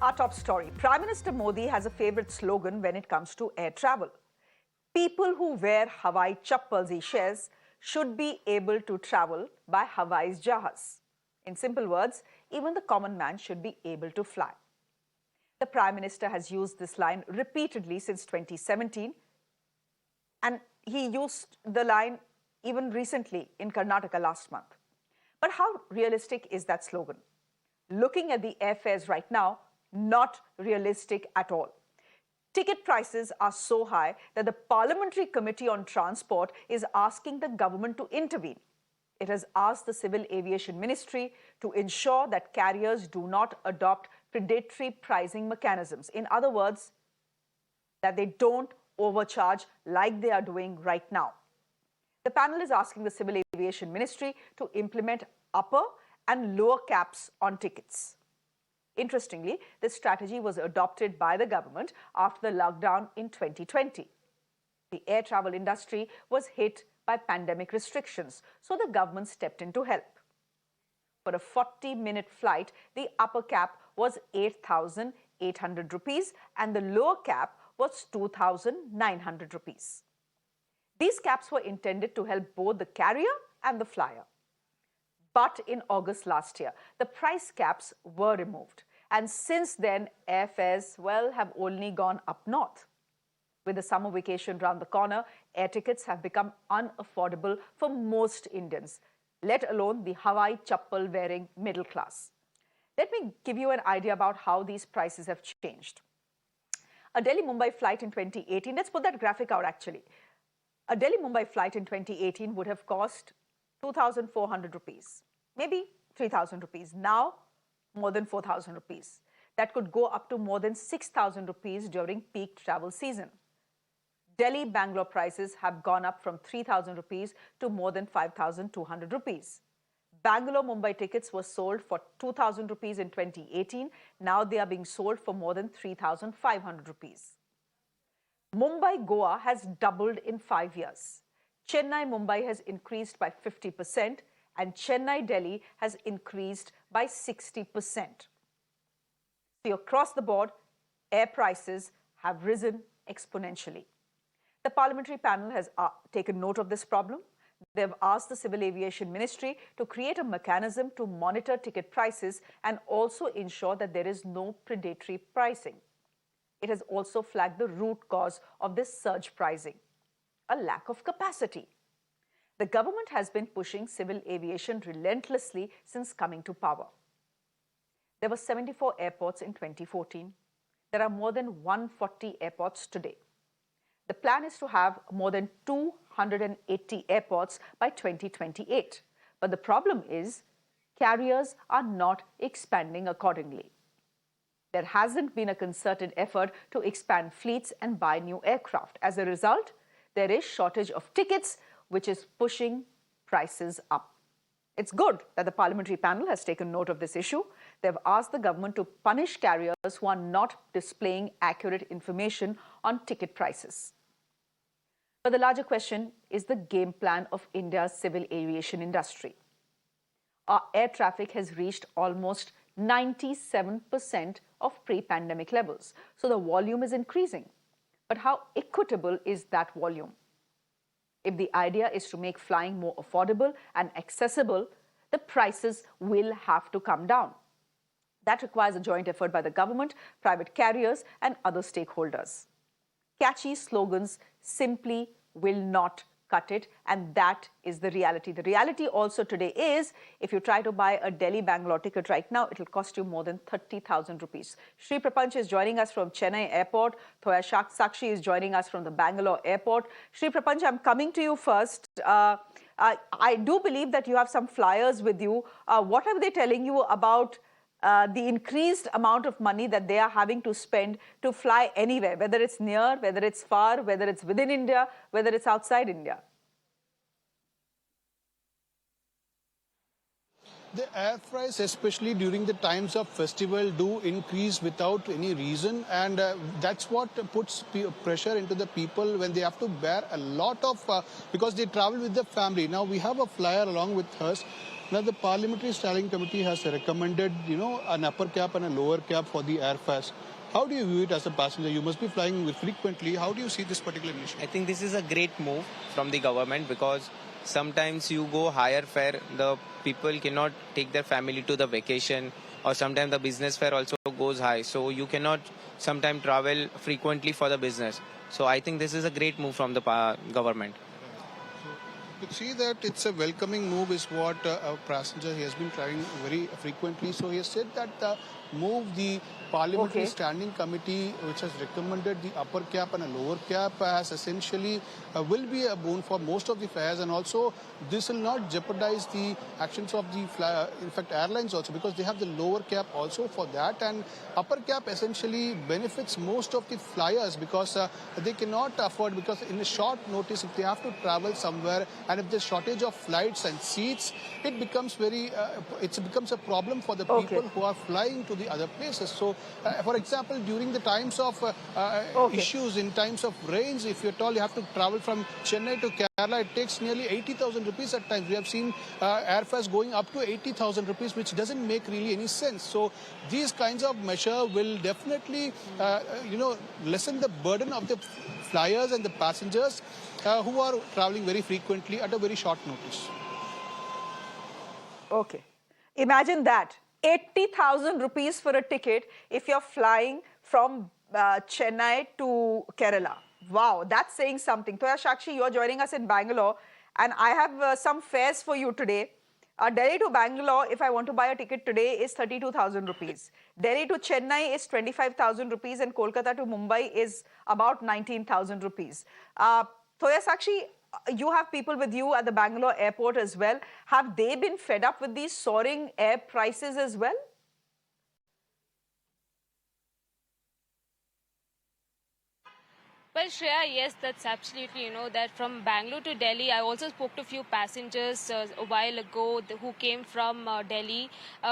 Our top story. Prime Minister Modi has a favorite slogan when it comes to air travel. People who wear Hawaii chappals, he shares, should be able to travel by Hawaii's jahaz. In simple words, even the common man should be able to fly. The Prime Minister has used this line repeatedly since 2017, and he used the line even recently in Karnataka last month. But how realistic is that slogan? Looking at the airfares right now, not realistic at all. Ticket prices are so high that the Parliamentary Committee on Transport is asking the government to intervene. It has asked the Civil Aviation Ministry to ensure that carriers do not adopt predatory pricing mechanisms. In other words, that they don't overcharge like they are doing right now. The panel is asking the Civil Aviation Ministry to implement upper and lower caps on tickets. Interestingly, this strategy was adopted by the government after the lockdown in 2020. The air travel industry was hit by pandemic restrictions, so the government stepped in to help. For a 40-minute flight, the upper cap was 8,800 rupees and the lower cap was 2,900 rupees. These caps were intended to help both the carrier and the flyer. But in August last year, the price caps were removed. And since then, airfares, have only gone up north. With the summer vacation round the corner, air tickets have become unaffordable for most Indians, let alone the Hawaii chappal-wearing middle class. Let me give you an idea about how these prices have changed. A Delhi-Mumbai flight in 2018, let's put that graphic out actually. A Delhi-Mumbai flight in 2018 would have cost 2,400 rupees, maybe 3,000 rupees. Now, more than 4,000 rupees. That could go up to more than 6,000 rupees during peak travel season. Delhi-Bangalore prices have gone up from 3,000 rupees to more than 5,200 rupees. Bangalore-Mumbai tickets were sold for 2,000 rupees in 2018. Now they are being sold for more than 3,500 rupees. Mumbai-Goa has doubled in 5 years. Chennai-Mumbai has increased by 50%, and Chennai-Delhi has increased by 60%. So across the board, air prices have risen exponentially. The parliamentary panel has taken note of this problem. They've asked the Civil Aviation Ministry to create a mechanism to monitor ticket prices and also ensure that there is no predatory pricing. It has also flagged the root cause of this surge pricing: a lack of capacity. The government has been pushing civil aviation relentlessly since coming to power. There were 74 airports in 2014. There are more than 140 airports today. The plan is to have more than 280 airports by 2028. But the problem is, carriers are not expanding accordingly. There hasn't been a concerted effort to expand fleets and buy new aircraft. As a result, there is shortage of tickets, which is pushing prices up. It's good that the parliamentary panel has taken note of this issue. They've asked the government to punish carriers who are not displaying accurate information on ticket prices. But the larger question is the game plan of India's civil aviation industry. Our air traffic has reached almost 97% of pre-pandemic levels, so the volume is increasing. But how equitable is that volume? If the idea is to make flying more affordable and accessible, the prices will have to come down. That requires a joint effort by the government, private carriers, and other stakeholders. Catchy slogans simply will not cut it, and that is the reality. The reality also today is, if you try to buy a Delhi-Bangalore ticket right now, it will cost you more than 30,000 rupees. Shri Prapanch is joining us from Chennai Airport. Thoya Sakshi is joining us from the Bangalore Airport. Shri Prapanch, I'm coming to you first. I do believe that you have some flyers with you. What are they telling you about the increased amount of money that they are having to spend to fly anywhere, whether it's near, whether it's far, whether it's within India, whether it's outside India? The air fares, especially during the times of festival, do increase without any reason, and that's what puts pressure into the people when they have to bear a lot of, because they travel with the family. Now we have a flyer along with us. Now, the Parliamentary Standing Committee has recommended, an upper cap and a lower cap for the airfares. How do you view it as a passenger? You must be flying frequently. How do you see this particular initiative? I think this is a great move from the government because sometimes you go higher fare, the people cannot take their family to the vacation, or sometimes the business fare also goes high. So you cannot sometimes travel frequently for the business. So I think this is a great move from the government. You could see that it's a welcoming move is what a passenger he has been trying very frequently. So he has said that the Parliamentary Standing Committee, which has recommended the upper cap and a lower cap, has essentially will be a boon for most of the fares, and also this will not jeopardize the actions of the in fact airlines also, because they have the lower cap also for that, and upper cap essentially benefits most of the flyers because they cannot afford, because in a short notice if they have to travel somewhere and if there's shortage of flights and seats, it becomes a problem for the people who are flying to the other places. So for example, during the times of issues, in times of rains, if you're told you have to travel from Chennai to Kerala, it takes nearly 80,000 rupees at times. We have seen airfares going up to 80,000 rupees, which doesn't make really any sense. So these kinds of measure will definitely, lessen the burden of the flyers and the passengers who are traveling very frequently at a very short notice. Okay. Imagine that. 80,000 rupees for a ticket if you're flying from Chennai to Kerala. Wow, that's saying something. Toya Shakshi, you're joining us in Bangalore, and I have some fares for you today. Delhi to Bangalore, if I want to buy a ticket today, is 32,000 rupees. Delhi to Chennai is 25,000 rupees, and Kolkata to Mumbai is about 19,000 rupees. Toya Shakshi, you have people with you at the Bangalore airport as well. Have they been fed up with these soaring air prices as well? Well, Shreya, yes, that's absolutely, that from Bangalore to Delhi, I also spoke to a few passengers a while ago who came from Delhi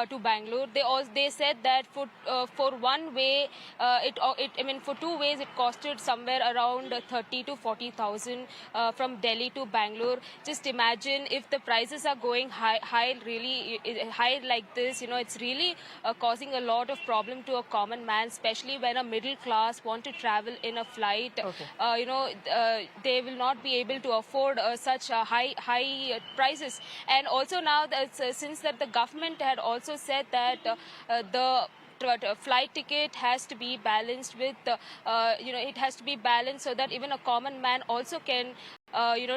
to Bangalore. They said that for one way, for 2 ways, it costed somewhere around 30 to 40,000 from Delhi to Bangalore. Just imagine if the prices are going really high like this, it's really causing a lot of problem to a common man, especially when a middle class want to travel in a flight. They will not be able to afford such high prices. And also now that since that the government had also said that the flight ticket has to be balanced with it has to be balanced so that even a common man also can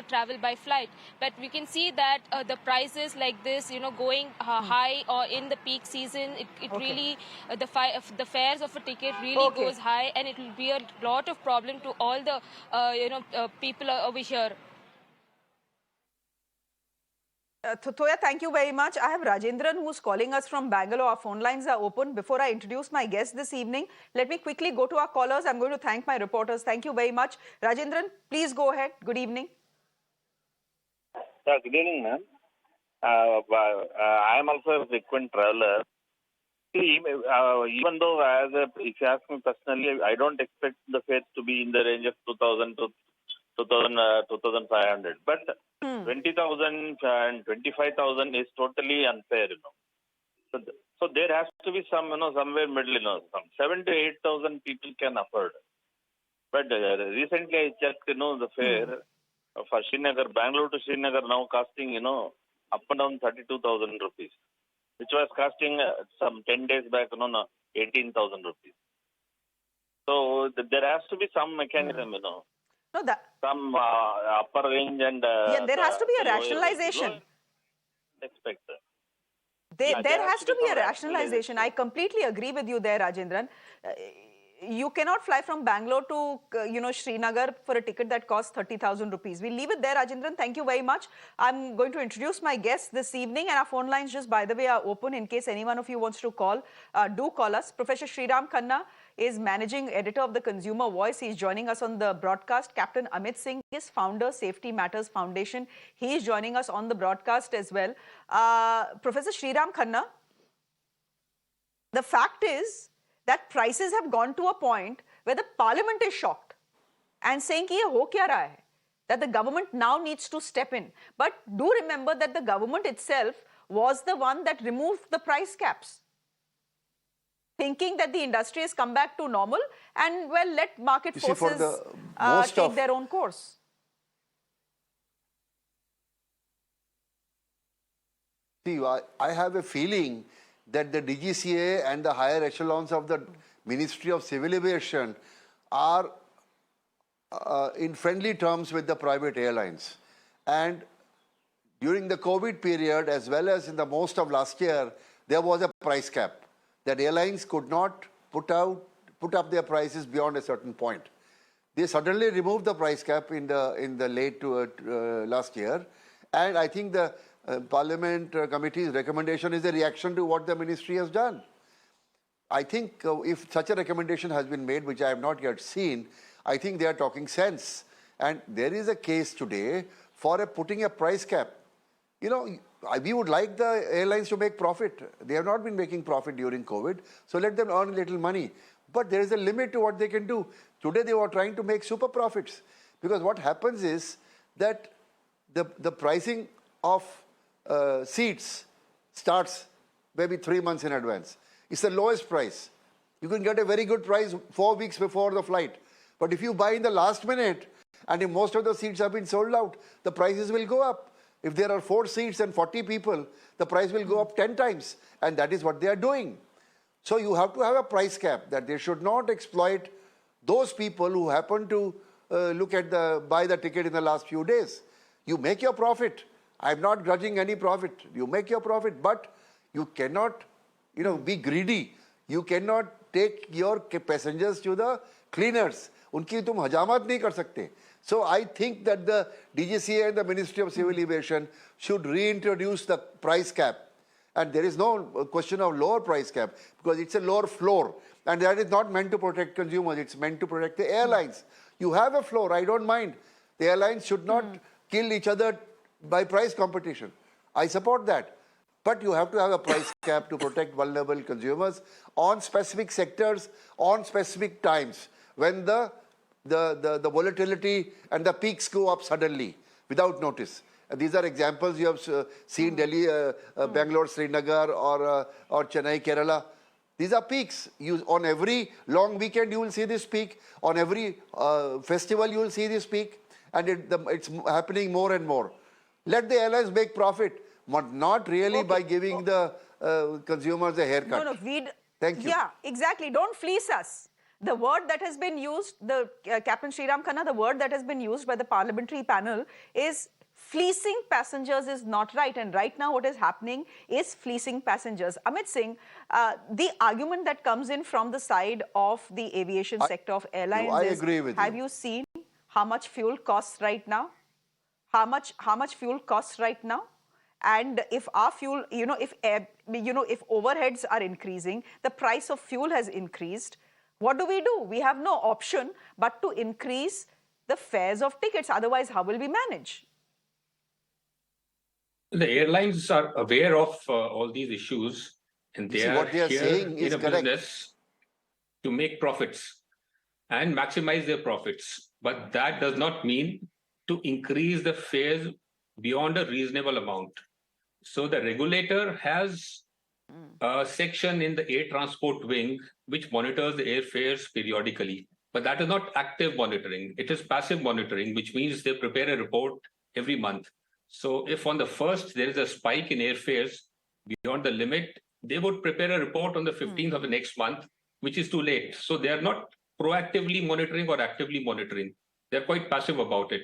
travel by flight. But we can see that the prices like this going high or in the peak season, it really the fares of a ticket really goes high, and it will be a lot of problem to all the people over here. Toya, thank you very much. I have Rajendran who's calling us from Bangalore. Our phone lines are open. Before I introduce my guest this evening, let me quickly go to our callers. I'm going to thank my reporters. Thank you very much. Rajendran, please go ahead. Good evening. Good evening, ma'am. I am also a frequent traveler. See, even though if you ask me personally, I don't expect the fares to be in the range of 2,000 to 2,500. But 20,000 and 25,000 is totally unfair, So there has to be some, somewhere middle, some 7,000 to 8,000 people can afford. But recently I checked, the fare for Srinagar, Bangalore to Srinagar now costing, up and down 32,000 rupees, which was costing some 10 days back, 18,000 rupees. So there has to be some mechanism, No, some upper range and there has to be a rationalization. Expect there has to be a rationalization. I completely agree with you there, Rajendran. You cannot fly from Bangalore to, Srinagar for a ticket that costs 30,000 rupees. We'll leave it there, Rajendran. Thank you very much. I'm going to introduce my guests this evening, and our phone lines, just by the way, are open in case any one of you wants to call. Do call us. Professor Shriram Khanna is managing editor of the Consumer Voice. He's joining us on the broadcast. Captain Amit Singh is founder, Safety Matters Foundation. He is joining us on the broadcast as well. Professor Shriram Khanna, the fact is that prices have gone to a point where the parliament is shocked and saying ki ye ho kya raha hai, that the government now needs to step in. But do remember that the government itself was the one that removed the price caps, thinking that the industry has come back to normal and, well, let market You see, for forces the most take of their own course. See, I have a feeling that the DGCA and the higher echelons of the Ministry of Civil Aviation are in friendly terms with the private airlines. And during the COVID period, as well as in the most of last year, there was a price cap that airlines could not put up their prices beyond a certain point. They suddenly removed the price cap in the late last year, and I think the Parliament Committee's recommendation is a reaction to what the ministry has done. I think if such a recommendation has been made, which I have not yet seen, I think they are talking sense. And there is a case today for putting a price cap. You know, we would like the airlines to make profit. They have not been making profit during COVID, so let them earn a little money. But there is a limit to what they can do. Today they were trying to make super profits, because what happens is that the pricing of seats starts maybe 3 months in advance. It's the lowest price. You can get a very good price 4 weeks before the flight. But if you buy in the last minute, and if most of the seats have been sold out, the prices will go up. If there are 4 seats and 40 people, the price will go up 10 times. And that is what they are doing. So you have to have a price cap, that they should not exploit those people who happen to buy the ticket in the last few days. You make your profit. I'm not grudging any profit. You make your profit, but you cannot, be greedy. You cannot take your passengers to the cleaners. उनकी तुम हजामत नहीं कर सकते. So I think that the DGCA and the Ministry of Civil Aviation should reintroduce the price cap. And there is no question of lower price cap, because it's a lower floor. And that is not meant to protect consumers. It's meant to protect the airlines. You have a floor. I don't mind. The airlines should not kill each other by price competition. I support that. But you have to have a price cap to protect vulnerable consumers on specific sectors, on specific times, when the volatility and the peaks go up suddenly without notice. And these are examples you have seen: Delhi, Bangalore, Srinagar, or Chennai, Kerala. These are peaks. On every long weekend you will see this peak. On every festival you will see this peak. And it's happening more and more. Let the airlines make profit, but not really by giving the consumers a haircut. No, Thank you. Yeah, exactly. Don't fleece us. The word that has been used, Captain Sriram Khanna, the word that has been used by the parliamentary panel is fleecing passengers is not right. And right now what is happening is fleecing passengers. Amit Singh, the argument that comes in from the side of the aviation sector of airlines I agree with you. Have you seen how much fuel costs right now? How much fuel costs right now? And if our fuel, if overheads are increasing, the price of fuel has increased, what do? We have no option but to increase the fares of tickets. Otherwise, how will we manage? The airlines are aware of all these issues, and they are here in a business to make profits and maximize their profits. But that does not mean to increase the fares beyond a reasonable amount. So the regulator has a section in the air transport wing which monitors the airfares periodically. But that is not active monitoring. It is passive monitoring, which means they prepare a report every month. So if on the 1st there is a spike in airfares beyond the limit, they would prepare a report on the 15th of the next month, which is too late. So they are not proactively monitoring or actively monitoring. They're quite passive about it.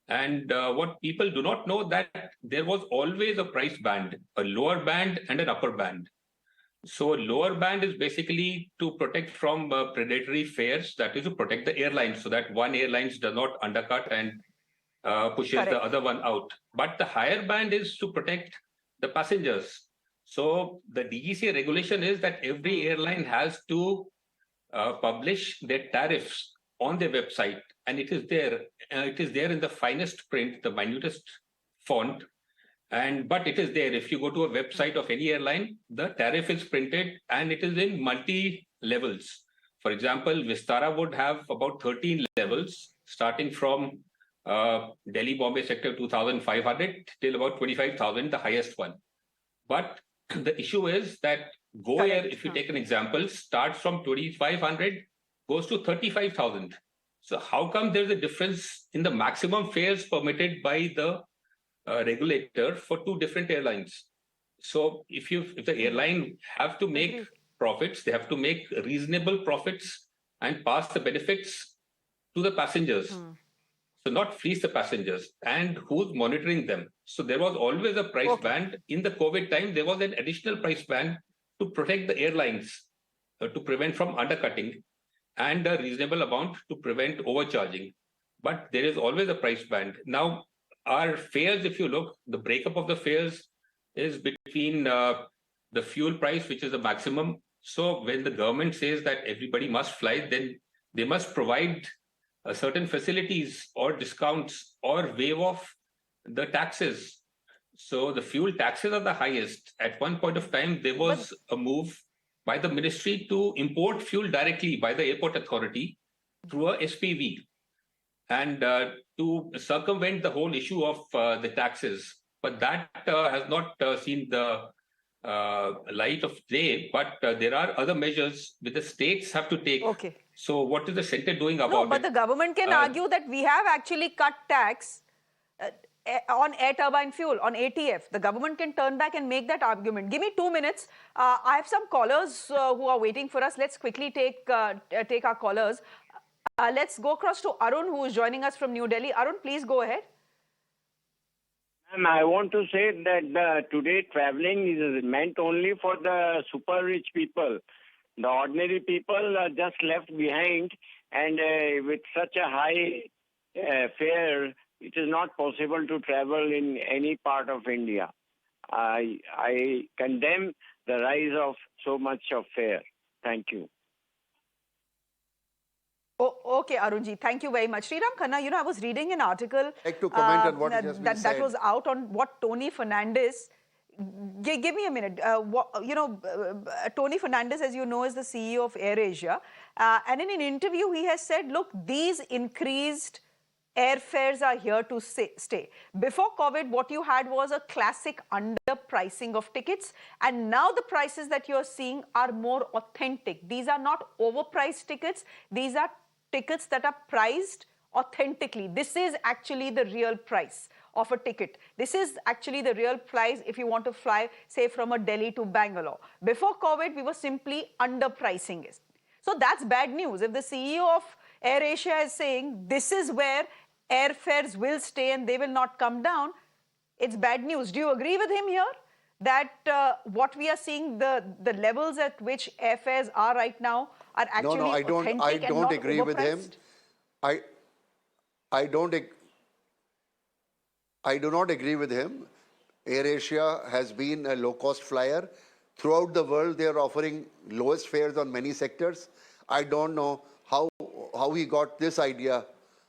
And what people do not know, that there was always a price band, a lower band and an upper band. So a lower band is basically to protect from predatory fares, that is to protect the airlines so that one airline does not undercut and pushes the other one out. But the higher band is to protect the passengers. So the DGCA regulation is that every airline has to publish their tariffs on their website, and it is there. It is there in the finest print, the minutest font. But it is there. If you go to a website of any airline, the tariff is printed and it is in multi levels. For example, Vistara would have about 13 levels, starting from Delhi Bombay sector 2,500 till about 25,000, the highest one. But the issue is that Go Air, if you take an example, starts from 2,500, goes to 35,000. So how come there's a difference in the maximum fares permitted by the regulator for two different airlines? So if the airline have to make profits, they have to make reasonable profits and pass the benefits to the passengers. So not fleece the passengers. And who's monitoring them? So there was always a price band. In the COVID time, there was an additional price band to protect the airlines, to prevent from undercutting, and a reasonable amount to prevent overcharging. But there is always a price band. Now, our fares, if you look, the breakup of the fares is between the fuel price, which is the maximum. So when the government says that everybody must fly, then they must provide certain facilities or discounts or waive off the taxes. So the fuel taxes are the highest. At one point of time, there was a move by the ministry to import fuel directly by the airport authority through a SPV, and to circumvent the whole issue of the taxes. But that has not seen the light of day. But there are other measures that the states have to take. So what is the center doing about it? No, but the government can argue that we have actually cut tax on air turbine fuel, on ATF. The government can turn back and make that argument. Give me 2 minutes. I have some callers who are waiting for us. Let's quickly take our callers. Let's go across to Arun, who is joining us from New Delhi. Arun, please go ahead. Ma'am, I want to say that today traveling is meant only for the super rich people. The ordinary people are just left behind, and with such a high fare, it is not possible to travel in any part of India. I condemn the rise of so much of fare. Thank you. Oh, okay, Arunji, thank you very much. Sriram Khanna, I was reading an article to comment on what just been said. That was out on what Tony Fernandes. Give me a minute. Tony Fernandes, as you know, is the CEO of AirAsia. And in an interview, he has said, look, these increased airfares are here to stay. Before COVID, what you had was a classic underpricing of tickets. And now the prices that you're seeing are more authentic. These are not overpriced tickets. These are tickets that are priced authentically. This is actually the real price of a ticket. This is actually the real price if you want to fly, say, from a Delhi to Bangalore. Before COVID, we were simply underpricing it. So that's bad news. If the CEO of AirAsia is saying this is where airfares will stay and they will not come down, it's bad news. Do you agree with him here? That what we are seeing, the levels at which airfares are right now are actually authentic I don't agree with him. I do not agree with him. AirAsia has been a low-cost flyer. Throughout the world, they are offering lowest fares on many sectors. I don't know how he got this idea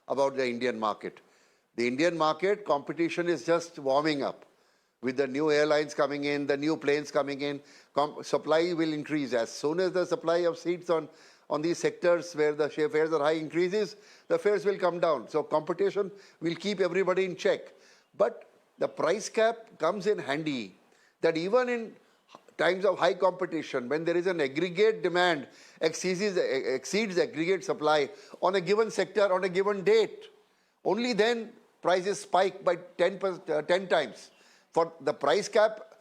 about the Indian market. The Indian market competition is just warming up. With the new airlines coming in, the new planes coming in, supply will increase. As soon as the supply of seats on these sectors where the fares are high increases, the fares will come down. So competition will keep everybody in check. But the price cap comes in handy that even in times of high competition, when there is an aggregate demand exceeds aggregate supply on a given sector on a given date, only then prices spike by 10 times. For the price cap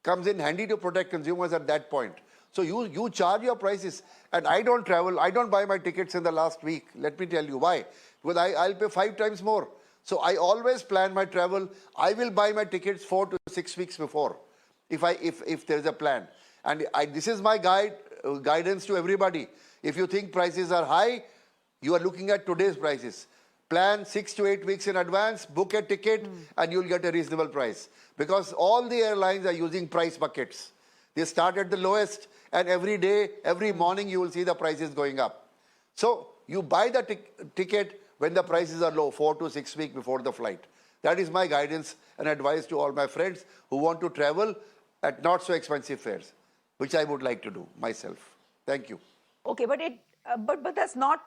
comes in handy to protect consumers at that point. So you charge your prices. And I don't travel. I don't buy my tickets in the last week. Let me tell you why. Because I'll pay 5 times more. So I always plan my travel. I will buy my tickets 4 to 6 weeks before if there is a plan. And this is my guidance to everybody. If you think prices are high, you are looking at today's prices. Plan 6 to 8 weeks in advance, book a ticket, and you'll get a reasonable price. Because all the airlines are using price buckets. They start at the lowest, and every day, every morning, you will see the prices going up. So you buy the ticket when the prices are low, 4 to 6 weeks before the flight. That is my guidance and advice to all my friends who want to travel at not so expensive fares, which I would like to do myself. Thank you. Okay, but that's not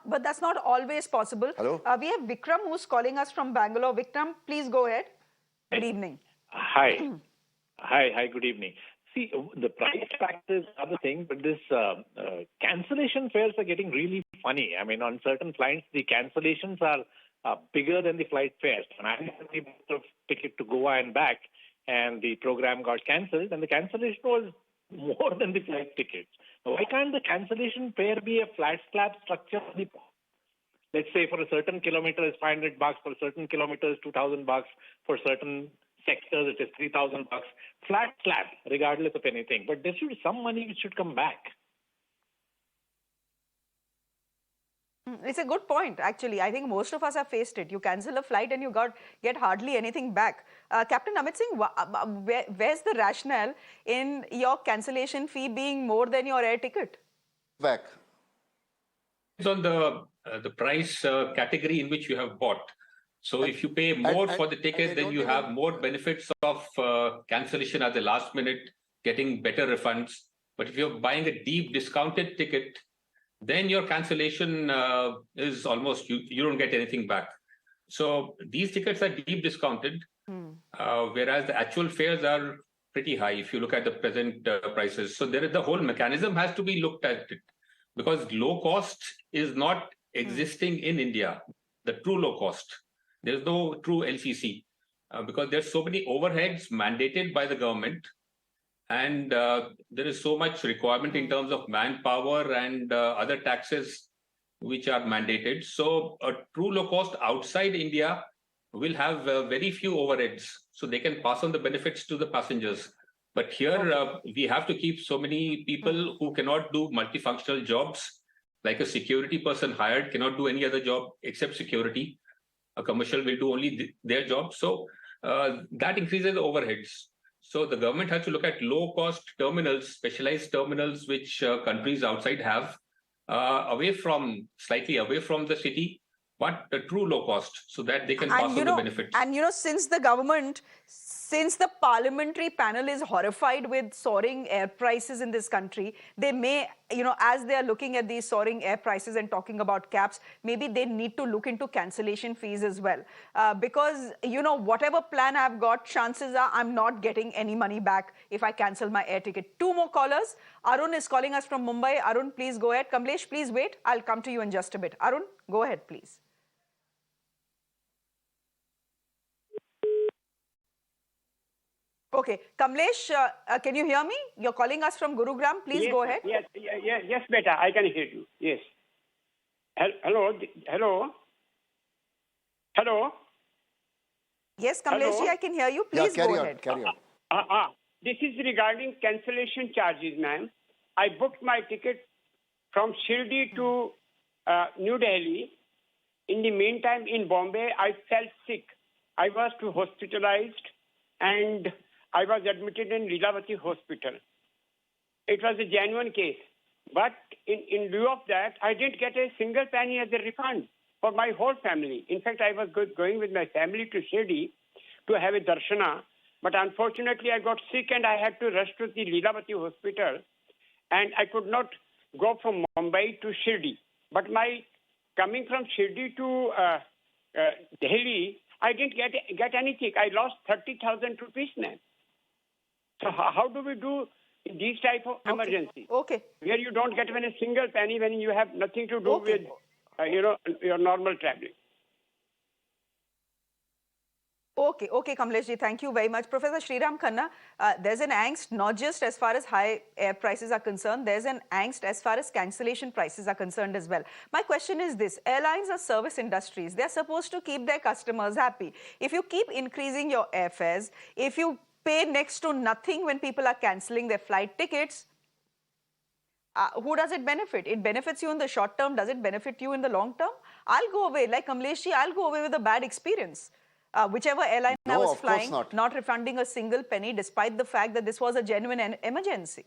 always possible. Hello? We have Vikram who's calling us from Bangalore. Vikram, please go ahead. Good evening. Hi. Hi, good evening. See, the price factors are the thing, but this cancellation fares are getting really funny. I mean, on certain flights, the cancellations are bigger than the flight fares. And I had the ticket to Goa and back, and the program got cancelled, and the cancellation was more than the flight tickets. Why can't the cancellation fare be a flat slab structure? Let's say for a certain kilometer is $500, for certain kilometers $2,000, for certain sectors it is $3,000. Flat slab, regardless of anything. But there should be some money which should come back. It's a good point, actually. I think most of us have faced it. You cancel a flight and you get hardly anything back. Captain Amit Singh, where's the rationale in your cancellation fee being more than your air ticket? Back. It's on the price category in which you have bought. So if you pay more for the ticket, then you have more benefits of cancellation at the last minute, getting better refunds. But if you're buying a deep discounted ticket, then your cancellation is almost, you don't get anything back. So these tickets are deep discounted, whereas the actual fares are pretty high if you look at the present prices. So the whole mechanism has to be looked at it, because low cost is not existing in India, the true low cost. There's no true LCC because there's so many overheads mandated by the government, and there is so much requirement in terms of manpower and other taxes which are mandated. So a true low cost outside India will have very few overheads, so they can pass on the benefits to the passengers. But here we have to keep so many people who cannot do multifunctional jobs, like a security person hired cannot do any other job except security. A commercial will do only their job. So that increases the overheads. So the government has to look at low-cost terminals, specialized terminals, which countries outside have, slightly away from the city, but a true low cost, so that they can pass on the benefits. And since the parliamentary panel is horrified with soaring air prices in this country, they may, as they are looking at these soaring air prices and talking about caps, maybe they need to look into cancellation fees as well. Because, whatever plan I've got, chances are I'm not getting any money back if I cancel my air ticket. Two more callers. Arun is calling us from Mumbai. Arun, please go ahead. Kamlesh, please wait. I'll come to you in just a bit. Arun, go ahead, please. Okay, Kamlesh, can you hear me? You're calling us from Gurugram. Please go ahead. Yes, beta. I can hear you. Yes. Hello. Yes, Kamlesh, I can hear you. Please go ahead. Carry on. This is regarding cancellation charges, ma'am. I booked my ticket from Shirdi to New Delhi. In the meantime, in Bombay, I fell sick. I was hospitalized and I was admitted in Lilavati Hospital. It was a genuine case. But in lieu of that, I didn't get a single penny as a refund for my whole family. In fact, I was going with my family to Shirdi to have a darshana. But unfortunately, I got sick and I had to rush to the Lilavati Hospital. And I could not go from Mumbai to Shirdi. But coming from Shirdi to Delhi, I didn't get anything. I lost 30,000 rupees now. So how do we do these type of emergencies? Okay. Where you don't get even a single penny when you have nothing to do with, your normal traveling. Okay, Kamleshji, thank you very much. Professor Sriram Khanna, there's an angst not just as far as high air prices are concerned, there's an angst as far as cancellation prices are concerned as well. My question is this, airlines are service industries. They're supposed to keep their customers happy. If you keep increasing your airfares, if you pay next to nothing when people are cancelling their flight tickets, who does it benefit? It benefits you in the short term. Does it benefit you in the long term? I'll go away, like Kamleshji, I'll go away with a bad experience. Whichever airline I was flying, not refunding a single penny despite the fact that this was a genuine emergency.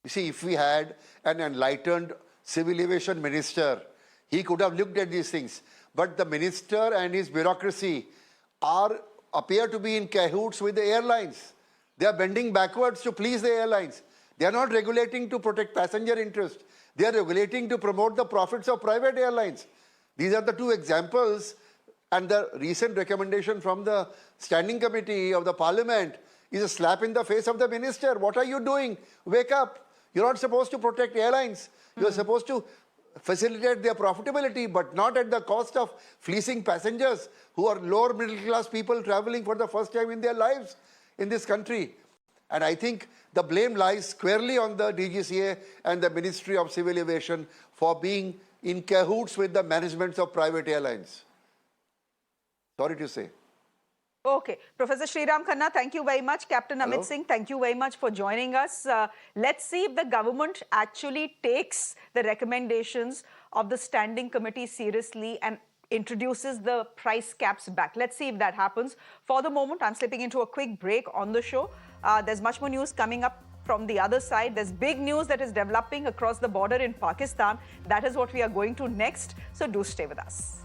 You see, if we had an enlightened civil aviation minister, he could have looked at these things. But the minister and his bureaucracy appear to be in cahoots with the airlines. They are bending backwards to please the airlines. They are not regulating to protect passenger interest. They are regulating to promote the profits of private airlines. These are the two examples. And the recent recommendation from the Standing Committee of the Parliament is a slap in the face of the minister. What are you doing? Wake up. You're not supposed to protect airlines. You're supposed to facilitate their profitability, but not at the cost of fleecing passengers who are lower middle class people traveling for the first time in their lives in this country. And I think the blame lies squarely on the DGCA and the Ministry of Civil Aviation for being in cahoots with the managements of private airlines. Sorry to say. Okay. Professor Sriram Khanna, thank you very much. Captain Amit Singh, thank you very much for joining us. Let's see if the government actually takes the recommendations of the Standing Committee seriously and introduces the price caps back. Let's see if that happens. For the moment, I'm slipping into a quick break on the show. There's much more news coming up from the other side. There's big news that is developing across the border in Pakistan. That is what we are going to next. So do stay with us.